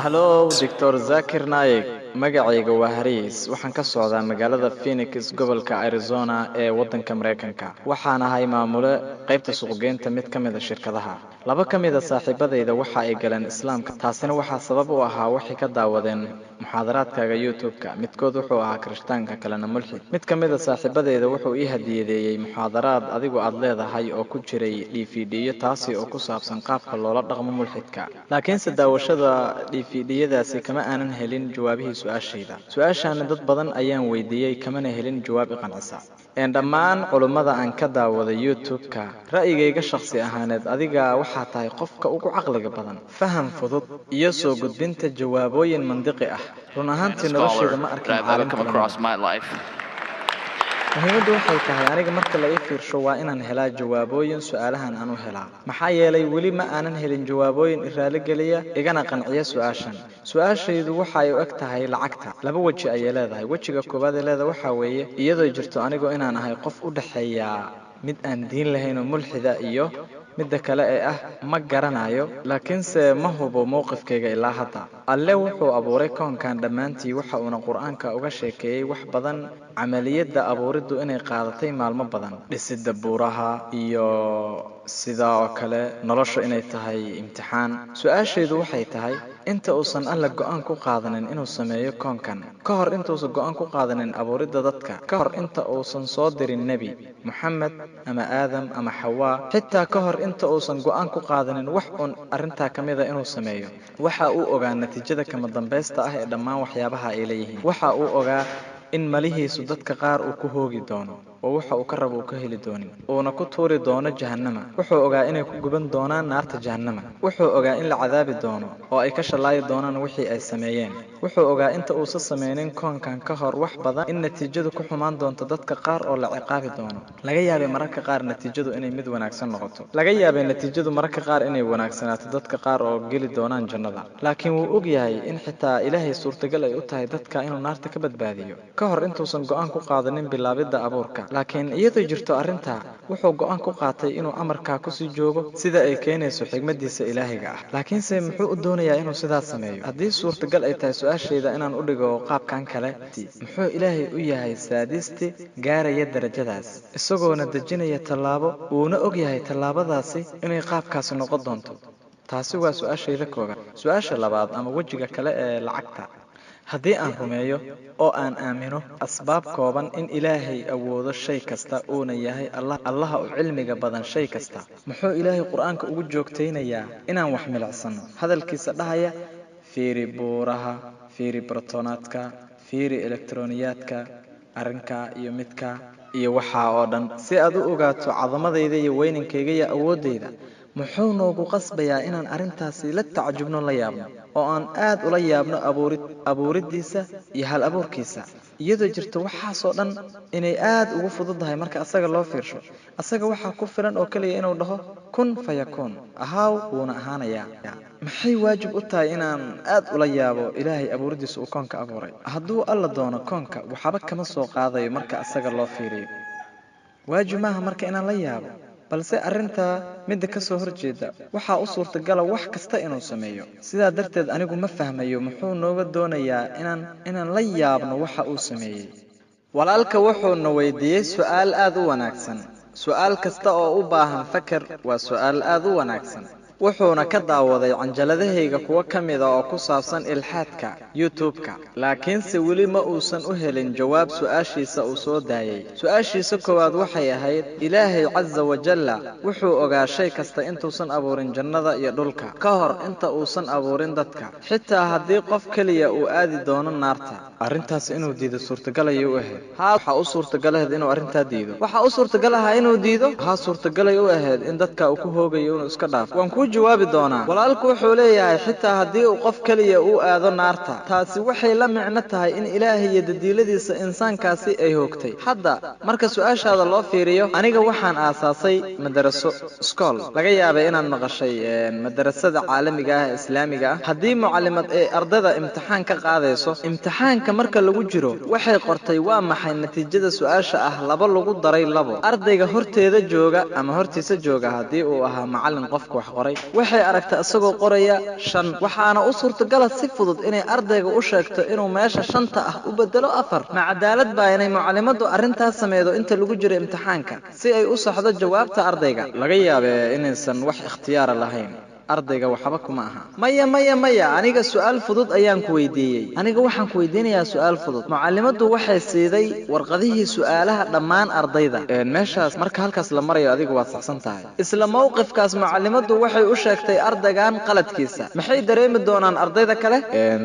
Hello, Dr. Zakir Naik. Magacayga waa Haris. Waxaan ka socdaa magaalada Phoenix, gobolka Arizona ee waddanka Mareykanka. Waxaan ahay maamule qaybta suuqgeynta mid ka mid ah shirkadaha. Laba ka mid ah saaxiibadayda waxa ay galeen Islaamka. Taasina waxaa sabab u ahaa waxay ka daawadeen muxaadaraadkaaga YouTube-ka. Midkood wuxuu ahaa Kirishtaanka kalena mulxid. Mid ka mid ah saaxiibadayda wuxuu ii hadiyadeeyay muxaadaraad adigu aad leedahay oo ku jiray DVD-yo taasi oo ku saabsan qaabka loola dhaqmo mulxidka. Laakiinse daawashada DVD-yadaasi kama aanan helin jawaabihii su'aashayda. Su'aashaana dad badan ayaan weydiiyey kamana helin jawaab i qancisa. Dhammaan culummada aan ka daawaday YouTube-ka, ra'yigayga shakhsi ahaaneed adiga waxaa tahay qofka ugu caqliga badan, faham fudud iyo soo gudbinta jawaabooyin mantiqi ah. Run ahaantii noloshayda ma arkin caalim kale. Muhiimaddu waxay tahay aniga marka la ii fiirsho waa inaan helaa jawaabooyin su'aalahan aan u helaa. Maxaa yeelay weli ma aanan helin jawaabooyin i raali geliya igana qanciya su'aashan. Su'aashaydu waxay u eg tahay lacagta. Laba waji ayay leedahay. Wajiga koowaad ee leedahay waxaa weeye iyadoo jirto anigoo inaan ahay qof u dhaxeeya mid aan diin lahayn oo mulxida iyo midda kale ee ah ma garanayo laakiinse ma hubo mowqifkayga ilaa hadda. Alle wuxuu abuuray koonkan dhammaantii waxa uuna qur'aanka uga sheekeeyay wax badan camaliyadda abuuriddu inay qaadatay maalmo badan. Dhisidda buuraha iyo sidaa oo kale noloshu inay tahay imtixaan. Su'aashaydu waxay tahay inta uusan Alle go'aan ku qaadanin inuu sameeyo koonkan, ka hor intuusan go'aan ku qaadanin abuuridda dadka, ka hor inta uusan soo dirin nebi Muxamed ama Aadam ama Xawaa, xitaa ka hor inta uusan go'aan ku qaadanin wax uun arrintaa ka mid a inuu sameeyo, waxa uu ogaa natiijada kama dambaysta ah ee dhammaan waxyaabaha ay leeyihiin. Waxa uu ogaa in malihiisu dadka qaar uu ku hoogi doono oo waxa uu ka rabo uu ka heli doonin uuna ku tuuri doono jahannama. Wuxuu ogaa inay ku guban doonaan naarta jahannama. Wuxuu ogaa in la cadaabi doono oo ay ka shalaayi doonaan wixii ay sameeyeen. Wuxuu ogaa inta uusan sameynin koonkan ka hor wax badan in natiijadu ku xumaan doonto dadka qaar oo la ciqaabi doono. Laga yaabay mararka qaar natiijadu inay mid wanaagsan noqoto. Laga yaabay natiijadu mararka qaar inay wanaagsanaato dadka qaar oo geli doonaan jannada. Laakiin wuu og yahay in xitaa Ilaahay suurtagal ay u tahay dadka inuu naarta ka badbaadiyo ka hor intuusan go'aan ku qaadanin bilaabidda abuurka. Laakiin iyadoo jirto arrintaa, wuxuu go'aan ku qaatay inuu amarkaa ku sii joogo sida ay keenayso xigmaddiisa ilaahiga ah. Laakiinse muxuu u doonayaa inuu sidaas sameeyo? Haddii suurtagal ay tahay su'aashayda inaan u dhigo qaabkan kale, muxuu Ilaahay u yahay saadisti gaaraya darajadaas, isagoona dejinaya tallaabo uuna og yahay tallaabadaasi inay qaabkaasi noqon doonto? Taasi waa su'aashayda koowaad. Su'aasha labaad ama wejiga kale ee lacagta. Haddii aan rumeeyo oo aan aamino asbaab kooban in Ilaahay awoodo shay kasta uuna yahay allaha u cilmiga badan shay kasta, muxuu Ilaahay qur'aanka ugu joogtaynayaa inaan wax milicsano hadalkiisa dhahaya fiiri buuraha, fiiri borotonaadka, fiiri elektroniyaadka, arrinka iyo midka iyo waxaa oo dhan si aad u ogaato cadamadayda iyo weynankayga iyo awooddayda? Muxuu noogu qasbayaa inaan arrintaasi la tacajubno la yaabno oo aan aad ula yaabno abuuriddiisa iyo hal abuurkiisa iyadoo jirto waxaasoo dhan inay aad ugu fududahay marka asaga loo fiirsho? Asaga waxaa ku filan oo kaliya inuu dhaho kun fayakuun, ahaaw wuuna ahaanayaa. Maxay waajib u tahay inaan aad ula yaabo Ilaahay abuuriddiisa uu koonka abuuray? Hadduu Alla doono koonka waxba kama soo qaadayo marka asaga loo fiiriyo. Waajib maaha marka inaan la yaabo, balse arrintaa midda ka soo horjeeda waxaa u suurtagala wax kasta inuu sameeyo. Sidaa darteed anigu ma fahmayo muxuu nooga doonayaa inaan la yaabno waxa uu sameeyey. Walaalka wuxuuna weydiiyey su'aal aad u wanaagsan. Su'aal kasta oo u baahan fakar waa su'aal aad u wanaagsan. Wuxuuna ka daawaday canjaladahayga kuwa ka mid ah oo ku saabsan ilxaadka YouTube-ka, laakiinse weli ma uusan u helin jawaab su'aashiisa uu soo daayay. Su'aashiisa koowaad waxay ahayd Ilaahay Caza Wajalla wuxuu ogaa shay kasta intuusan abuurin jannada iyo dhulka, ka hor inta uusan abuurin dadka, xitaa haddii qof kaliya uu aadi doono naarta. Arrintaas inuu diido suurtagal ayay u ahayd. Waxaa u suurtagal ahayd inuu arrintaa diido. Waxaa u suurtagal ahaa inuu diido. Suurtagal ay u ahayd in dadka uu ku hoogayo inuu iska dhaafo. Waan ku jawaabi doonaa. Walaalku wuxuu leeyahay xitaa haddii uu qof kaliya uu aado naarta, taasi waxay la micno tahay in Ilaahay iyo dadiiladiisa insaankaasi ay hoogtay. Hadda marka su'aashaada loo fiiriyo, aniga waxaan aasaasay madaraso school. Laga yaabay inaad maqashay madarasada caalamiga ah ee islaamiga ah. Haddii mucallimad ay ardayda imtixaan ka qaadayso, imtixaanka marka lagu jiro waxay qortay waa maxay natiijada su'aasha ah 2 lagu daray 2. Ardayga horteeda jooga ama hortiisa jooga haddii uu ahaa macallin qofka wax qoray waxay aragtay asagoo qoraya 5 waxaana u suurtagala si fudud inay ardayga u sheegto inuu meesha 5 ah u bedelo 4 ma cadaalad baa inay mucallimadu arrintaas sameeydo inta lagu jiro imtixaanka si ay u saxdo jawaabta ardayga laga yaabee inaysan wax ikhtiyaar lahayn ardayga waxba kuma aha maya aniga su'aal fudud ayaan ku weydiiyay aniga waxaan ku weydiinayaa su'aal fudud mucallimadu waxay siiday warqadihii su'aalaha dhammaan ardayda meeshaas marka halkaas la marayo adigu waad saxsan tahay isla mowqifkaas mucallimadu waxay u sheegtay ardaygan qaladkiisa maxay dareemi doonaan ardayda kale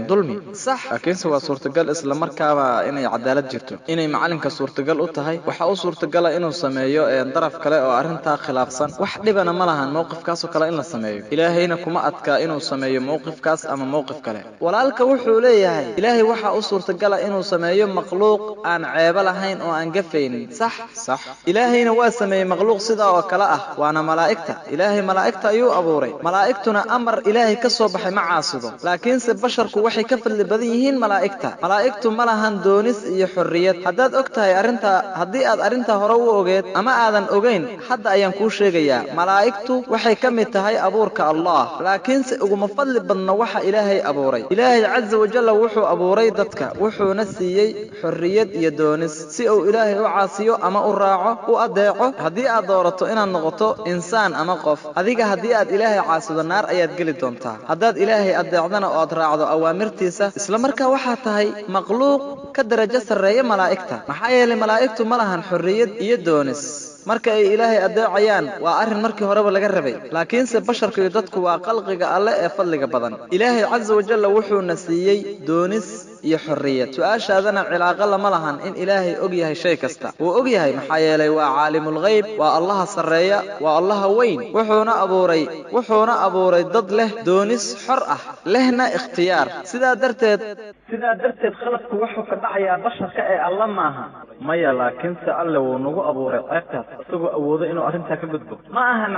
dulmi sax laakiinse waa suurtagal isla markaaba inay cadaalad jirto inay macallinka suurtagal u tahay waxa uu suurtagal inuu sameeyo daraf kale oo arrinta khilaafsan wax dhibana ma lahan mowqifkaas oo kale in la sameeyo ilaahayna kuma adka inuu sameeyo mowqifkaas ama mowqif kale walaalka wuxuu leeyahay ilaahay waxa uu suurtagal inuu sameeyo makhluuq aan ceeb lahayn oo aan gafaynin sax ilaahayna waa sameeyay makhluuq sida oo kale ah waana malaa'ikta ilaahay malaa'ikta ayuu abuuray malaa'iktuna amar ilaahay ka soo baxay ma caasido laakiinse basharku waxay ka fadli badan yihiin malaa'iktu ma lahan doonis iyo xurriyad haddaad ogtahay haddii aad arrinta hore u ogeed ama aadan ogeyn hadda ayaan kuu sheegayaa malaa'iktu waxay ka mid tahay abuurka الله لكن ugu fadli badna waxa ilaahay abuuray ilaahay azza wa jalla wuxuu abuuray dadka wuxuu nasiyay xurriyad iyo doonis si uu ilaahay u caasiyo ama u raaco u adeeco hadii aad doorato inaad noqoto insaan ama qof adiga hadii aad ilaahay caasido naar ayaad gali doontaa hadaad ilaahay adeecdana oo aad raacdo awaamirtiisa isla markaa waxa tahay makhluuq ka darajo sareeya malaa'ikta maxaa yeelay malaa'iktu ma lahan xurriyad iyo doonis marka ay ilaahay adeecayaan waa arin markii horeba laga rabay laakiinse basharku iyo dadku waa qalqiga alle ee fadliga badan ilaahay azza wa jalla wuxuu nasiyay doonis iyo xurriyad su'aashaadana cilaaqa lama lahan in ilaahay og yahay shay kasta uu og yahay maxaa yeelay waa caalimul ghaib waa allaha sareeya waa allaha weyn wuxuuna abuuray dad leh doonis xor ah lehna ikhtiyaar sidaa darteed khaladku wuxuu ka dhacayaa basharka ee alla maaha maya laakiinse alle wuu nagu abuuray ceebtaas isagoo awoodo inuu arrintaa ka gudbo ma ahan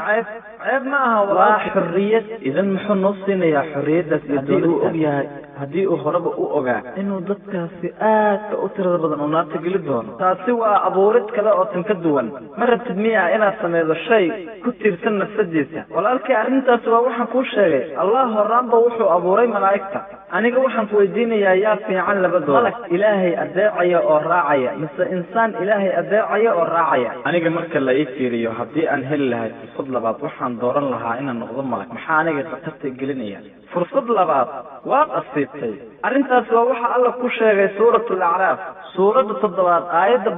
ceeb ma aha waa xurriyad idan muxuu noo siinayaa xurriyaddaas haddii uu og yahay haddii uu horeba u ogaa inuu dadkaasi aadka u tirada badan uu naarta geli doono taasi waa abuurid kale oo tan ka duwan ma rabtid miyaa inaad sameedo shay ku tiirsan nafsadiisa walaalkii arrintaas waa waxaan kuu sheegay allah horaanba wuxuu abuuray malaa'igta aniga waxaan ku weydiinayaa yaa fiican labadooda malag ilaahay adeecaya oo raacaya mise insaan ilaahay adeecaya oo raacaya aniga marka la ii fiiriyo haddii aan heli lahay fursad labaad waxaan dooran lahaa inaan noqdo malag maxaa aniga khatarta gelinaya fursad labaad waa qasiibtay arrintaas waa waxa alla ku sheegay suuratul a'raaf suurada 7 aayada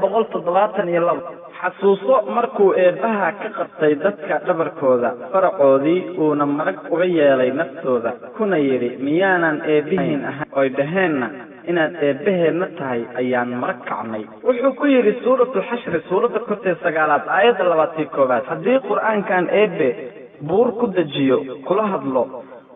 172 xasuuso markuu eebaha ka qabtay dadka dhabarkooda faracoodii uuna marag uga yeelay naftooda kuna yiri miyaanan eebihiin ahayn oo dhaheenna inaad eebbaheedna tahay ayaan marag kacnay wuxuu ku yiri suuratul xashr suurada 9 aayada 21 haddii quraankan eebbe buur ku dajiyo kula hadlo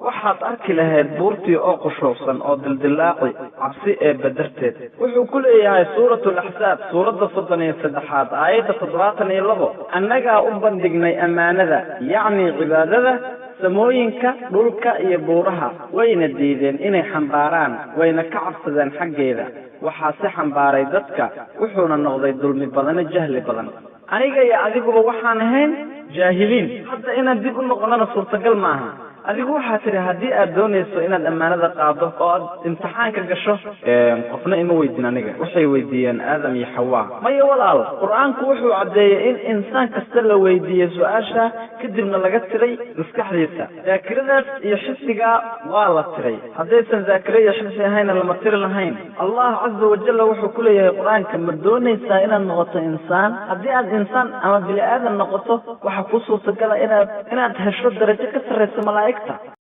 waxaad arki lahayd buurtii oo qushuucsan oo dildilaaci cabsi ee badarteed wuxuu ku leeyahay suuratul ahsaab suurada 33 aayada 72 annaga u bandhignay amaanada yacni cibaadada samooyinka dhulka iyo buuraha wayna diideen inay xambaaraan wayna ka cabsadeen xaggeeda waxaa si xambaaray dadka wuxuuna noqday dulmi badan jahli badan aniga iyo adiguba waxaan ahayn jaahiliin hadda inaan dib u noqonana suurtagal maaha adigu waxa tiri hadii aad doonayso inaad amaanada qaado oo aad imtixaanka gasho qofna ima weydiin aniga waxay weydiiyeen aadam iyo xawaa maya walaal quraanku wuxuu cadeeyay in insaan kasta la weydiiyo su'aasha kadibna laga tiray maskaxdiisa daakiradaas iyo xisiga waa la tiray haddaysan daakira iyo xisi ahayn lama tiri lahayn allah azza wa jalla wuxuu ku leeyahay quraanka ma doonaysaa inaad noqoto insaan haddii aad insaan ama bini aadan noqoto waxa ku suurtagal inaad hesho darajo ka sareysa malaa'ikta